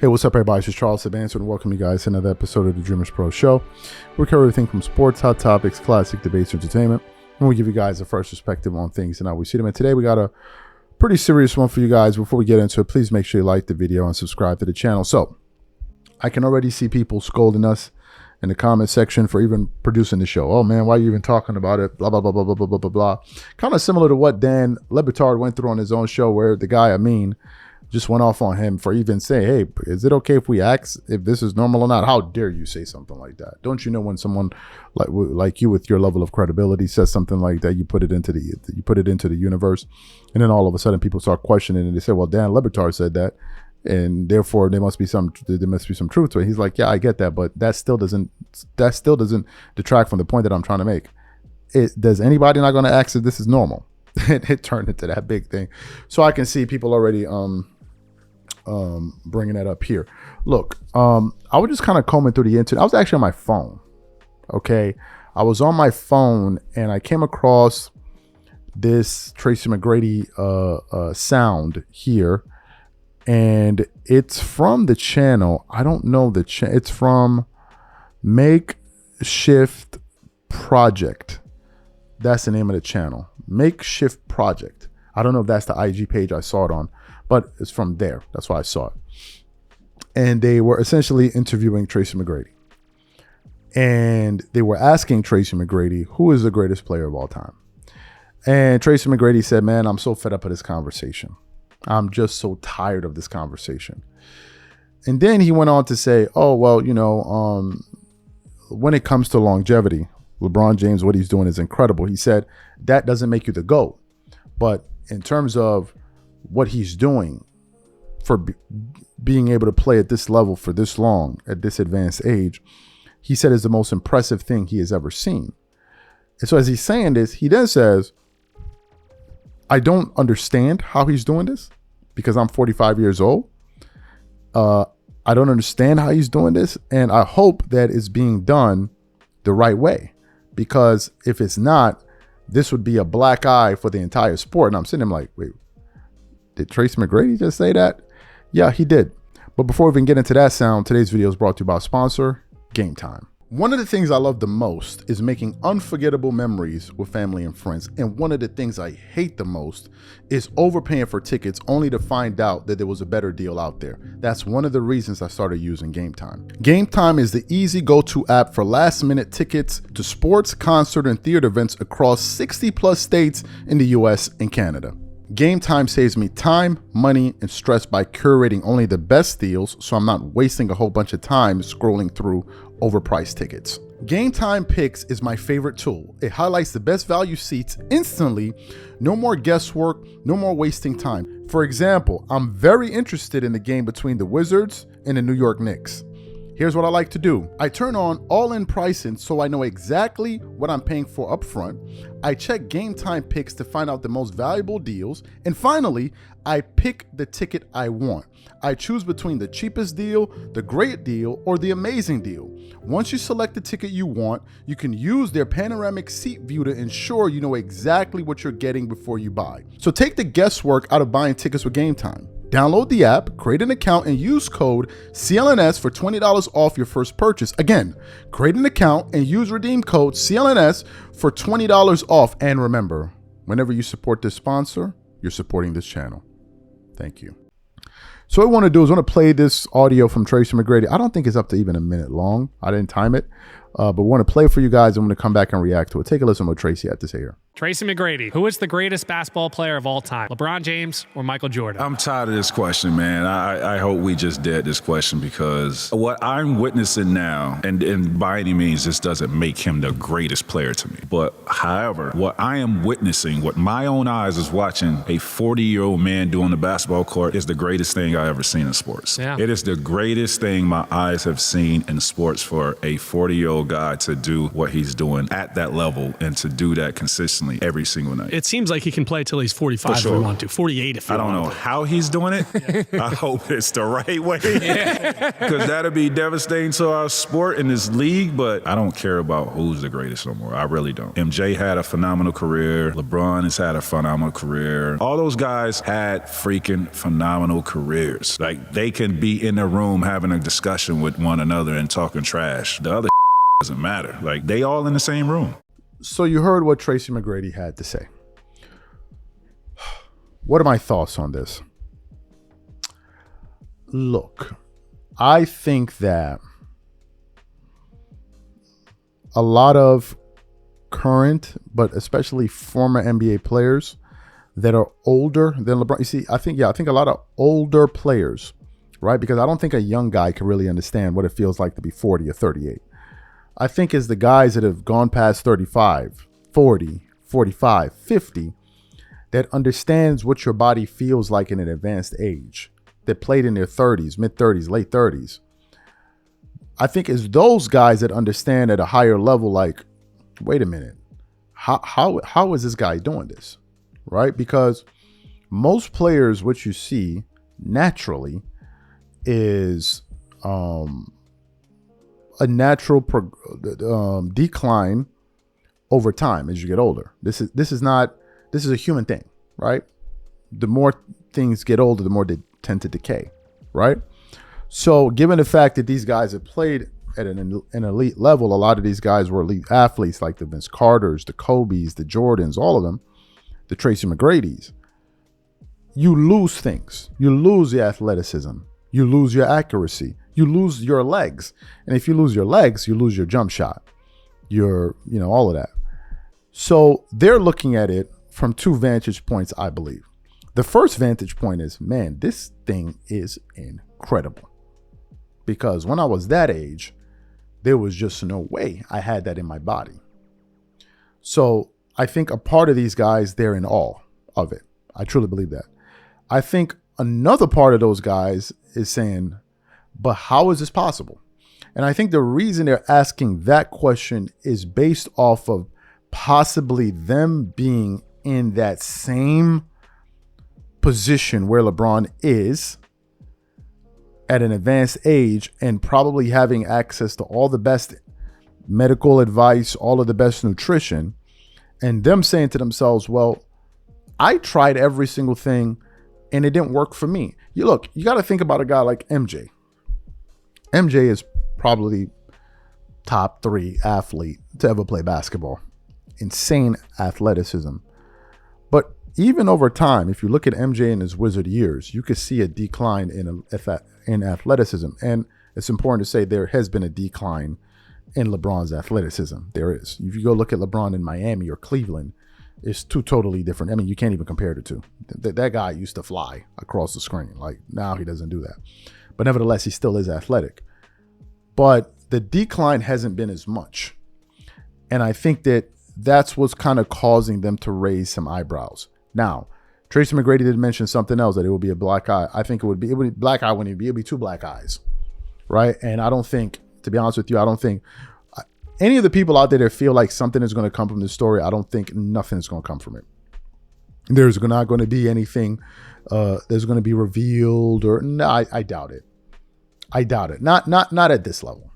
Hey, what's up, everybody? It's Charles Sebastian, and welcome you guys to another episode of the DREAMERSPRO show. We cover everything from sports, hot topics, classic debates, entertainment, and we give you guys a fresh perspective on things and how we see them. And today we got a pretty serious one for you guys. Before we get into it, please make sure you like the video and subscribe to the channel. So I can already see people scolding us in the comment section for even producing the show. Oh man, why are you even talking about it? Blah, blah, blah, blah, blah, blah, blah, blah, blah. Kind of similar to what Dan Lebron went through on his own show, where the guy, just went off on him for even saying, hey, is it okay if we ask if this is normal or not? How dare you say something like that? Don't you know when someone like you with your level of credibility says something like that, you put it into the universe, and then all of a sudden people start questioning and they say, well, Dan Lebron said that, and therefore there must be some truth to it. He's like, yeah, I get that, but that still doesn't detract from the point that I'm trying to make. Does anybody not going to ask if this is normal? It turned into that big thing. So I can see people already bringing that up here. Look, I was just kind of combing through the internet. I was actually on my phone. Okay, I was on my phone and I came across this Tracy McGrady sound here, and it's from the channel. I don't know the channel. It's from Makeshift Project. That's the name of the channel, Makeshift Project. I don't know if that's the IG page I saw it on, but it's from there. That's why I saw it. And they were essentially interviewing Tracy McGrady. And they were asking Tracy McGrady, who is the greatest player of all time? And Tracy McGrady said, man, I'm so fed up of this conversation. I'm just so tired of this conversation. And then he went on to say, oh, well, when it comes to longevity, LeBron James, what he's doing is incredible. He said that doesn't make you the GOAT. But in terms of what he's doing for being able to play at this level for this long, at this advanced age, he said is the most impressive thing he has ever seen. And so as he's saying this, he then says, I don't understand how he's doing this because I'm 45 years old. I don't understand how he's doing this. And I hope that it's being done the right way, because if it's not, this would be a black eye for the entire sport. And I'm sitting there like, wait, did Tracy McGrady just say that? Yeah, he did. But before we even get into that sound, today's video is brought to you by our sponsor, Game Time. One of the things I love the most is making unforgettable memories with family and friends. And one of the things I hate the most is overpaying for tickets only to find out that there was a better deal out there. That's one of the reasons I started using Game Time. Game Time is the easy go-to app for last-minute tickets to sports, concert, and theater events across 60+ states in the US and Canada. Game Time saves me time, money, and stress by curating only the best deals, so I'm not wasting a whole bunch of time scrolling through overpriced tickets. Game Time Picks is my favorite tool. It highlights the best value seats instantly. No more guesswork, no more wasting time. For example, I'm very interested in the game between the Wizards and the New York Knicks. Here's what I like to do. I turn on all-in pricing so I know exactly what I'm paying for upfront. I check Game Time Picks to find out the most valuable deals. And finally, I pick the ticket I want. I choose between the cheapest deal, the great deal, or the amazing deal. Once you select the ticket you want, you can use their panoramic seat view to ensure you know exactly what you're getting before you buy. So take the guesswork out of buying tickets with Game Time. Download the app, create an account, and use code CLNS for $20 off your first purchase. Again, create an account and use redeem code CLNS for $20 off. And remember, whenever you support this sponsor, you're supporting this channel. Thank you. So what I want to do is I want to play this audio from Tracy McGrady. I don't think it's up to even a minute long. I didn't time it, but we want to play it for you guys. I'm going to come back and react to it. Take a listen to what Tracy had to say here. Tracy McGrady, who is the greatest basketball player of all time? LeBron James or Michael Jordan? I'm tired of this question, man. I hope we just dead this question, because what I'm witnessing now, and by any means, this doesn't make him the greatest player to me. But however, what I am witnessing, what my own eyes is watching a 40-year-old man do on the basketball court is the greatest thing I ever seen in sports. Yeah. It is the greatest thing my eyes have seen in sports, for a 40-year-old guy to do what he's doing at that level and to do that consistently consistently every single night. It seems like he can play till he's 45 if we want to, 48 if we I don't know how he's doing it. I hope it's the right way, because that'll be devastating to our sport in this league, but I don't care about who's the greatest no more. I really don't. MJ had a phenomenal career. LeBron has had a phenomenal career. All those guys had freaking phenomenal careers. Like, they can be in a room having a discussion with one another and talking trash. The other doesn't matter. Like, they all in the same room. So you heard what Tracy McGrady had to say. What are my thoughts on this? Look, I think that a lot of current, but especially former NBA players that are older than LeBron. You see, I think a lot of older players, right? Because I don't think a young guy can really understand what it feels like to be 40 or 38. I think it's the guys that have gone past 35, 40, 45, 50 that understands what your body feels like in an advanced age, that played in their 30s, mid 30s, late 30s. I think it's those guys that understand at a higher level, like, wait a minute, how is this guy doing this, right? Because most players, what you see naturally is a natural decline over time as you get older. This is a human thing, right? The more things get older, the more they tend to decay, right? So given the fact that these guys have played at an elite level, a lot of these guys were elite athletes, like the Vince Carters, the Kobes, the Jordans, all of them, the Tracy McGradys. You lose things. You lose the athleticism. You lose your accuracy. You lose your legs. And if you lose your legs, you lose your jump shot. All of that. So they're looking at it from two vantage points, I believe. The first vantage point is, man, this thing is incredible. Because when I was that age, there was just no way I had that in my body. So I think a part of these guys, they're in awe of it. I truly believe that. I think another part of those guys is saying, but how is this possible? And I think the reason they're asking that question is based off of possibly them being in that same position where LeBron is at an advanced age and probably having access to all the best medical advice, all of the best nutrition, and them saying to themselves, well, I tried every single thing and it didn't work for me. You got to think about a guy like MJ. MJ is probably top 3 athlete to ever play basketball. Insane athleticism. But even over time, if you look at MJ in his Wizard years, you could see a decline in athleticism. And it's important to say there has been a decline in LeBron's athleticism. There is. If you go look at LeBron in Miami or Cleveland, it's two totally different. I mean, you can't even compare the two. That guy used to fly across the screen. Like, now he doesn't do that. But nevertheless, he still is athletic. But the decline hasn't been as much. And I think that's what's kind of causing them to raise some eyebrows. Now, Tracy McGrady did mention something else, that it would be a black eye. I think it would be black eye when it would be 2 black eyes, right? And I don't think, to be honest with you, I don't think any of the people out there that feel like something is going to come from this story, I don't think nothing is going to come from it. There's not going to be anything that's going to be revealed, or no, I doubt it. I doubt it. Not at this level.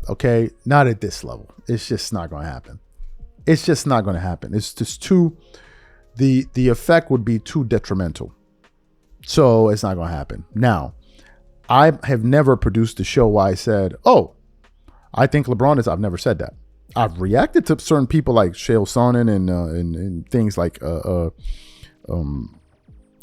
Okay, not at this level. It's just not going to happen. It's just not going to happen. It's just too. The effect would be too detrimental. So it's not going to happen. Now, I have never produced a show where I said, oh, I think LeBron is. I've never said that. I've reacted to certain people like Shale Sonnen and things like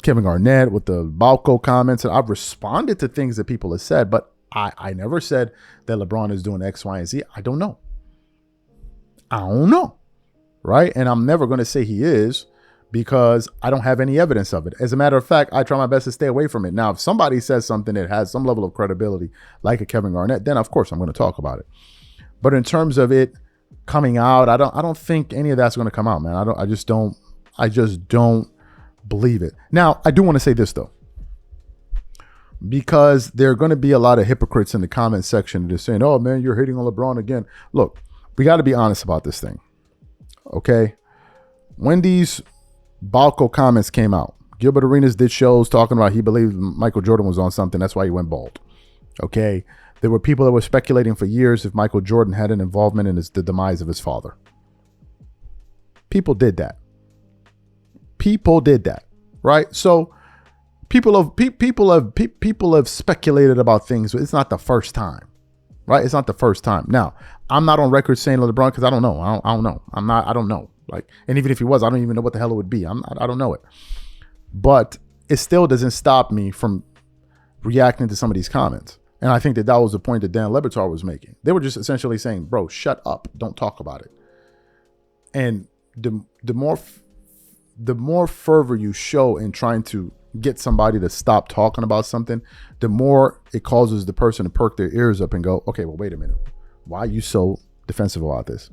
Kevin Garnett with the Balco comments. And I've responded to things that people have said, but I never said that LeBron is doing X, Y, and Z. I don't know. Right? And I'm never going to say he is, because I don't have any evidence of it. As a matter of fact, I try my best to stay away from it. Now, if somebody says something that has some level of credibility, like a Kevin Garnett, then of course I'm going to talk about it. But in terms of it coming out, I don't think any of that's going to come out, man. I just don't believe it. Now, I do want to say this though, because there are going to be a lot of hypocrites in the comment section that are saying, oh man, you're hating on LeBron again. Look, we got to be honest about this thing. Okay. when these Balco comments came out, Gilbert Arenas did shows talking about he believed Michael Jordan was on something. That's why he went bald. Okay. There were people that were speculating for years if Michael Jordan had an involvement in the demise of his father. People did that. People did that. Right. So people have speculated about things, but it's not the first time. Right. It's not the first time. Now, I'm not on record saying LeBron because I don't know. I don't know. I don't know. Like, and even if he was, I don't even know what the hell it would be. I don't know it. But it still doesn't stop me from reacting to some of these comments. And I think that was the point that Dan Le Batard was making. They were just essentially saying, bro, shut up. Don't talk about it. And the more fervor you show in trying to get somebody to stop talking about something, the more it causes the person to perk their ears up and go, okay, well, wait a minute. Why are you so defensive about this?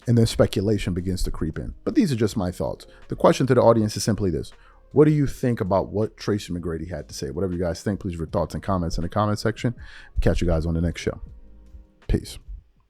And then speculation begins to creep in. But these are just my thoughts. The question to the audience is simply this. What do you think about what Tracy McGrady had to say? Whatever you guys think, please leave your thoughts and comments in the comment section. Catch you guys on the next show. Peace.